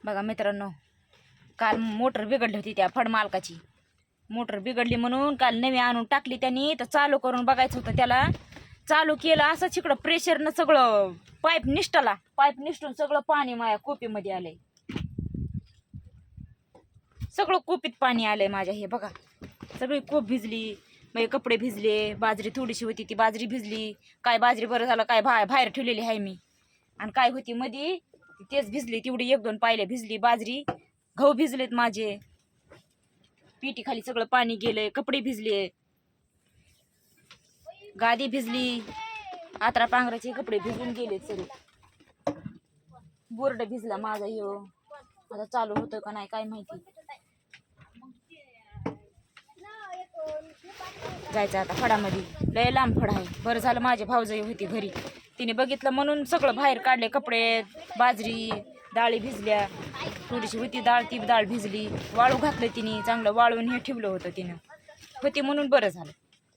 बघा मित्रांनो, काल मोटर बिघडली होती त्या फड मालकाची. मोटर बिघडली म्हणून काल नवी आणून टाकली त्यांनी. तर चालू करून बघायचं होतं त्याला. चालू केलं असंच इकडं प्रेशरनं सगळं पाईप निष्ठला. पाईप निष्ठून सगळं पाणी माझ्या कोपीमध्ये आलंय. सगळं कोपीत पाणी आलंय माझ्या. हे बघा सगळी कोप भिजली, माझे कपडे भिजले, बाजरी थोडीशी होती ती बाजरी भिजली. काय बाजरी बरं झालं काय बाहेर ठेवलेली आहे मी. आणि काय होती मध्ये तेच भिजली, तेवढी 1-2 पायल्या भिजली बाजरी. गहू भिजलेत माझे, पिठी खाली सगळं पाणी गेलंय, कपडे भिजले, गादी भिजली, आत्रा पांघराचे कपडे भिजून गेलेत सगळे. बोर्ड भिजला माझा. ह्यो आता चालू होतं का नाही काय माहिती. जायचं आता फडामध्ये, लय लांब फड आहे. बरं झालं माझे भाऊजाई होती घरी, तिने बघितलं म्हणून सगळं बाहेर काढले. कपडे, बाजरी, डाळी भिजल्या, थोडीशी होती डाळ ती डाळ भिजली. वाळू घातलं तिने, चांगलं वाळून हे ठेवलं होतं तिनं, होती म्हणून बरं झालं.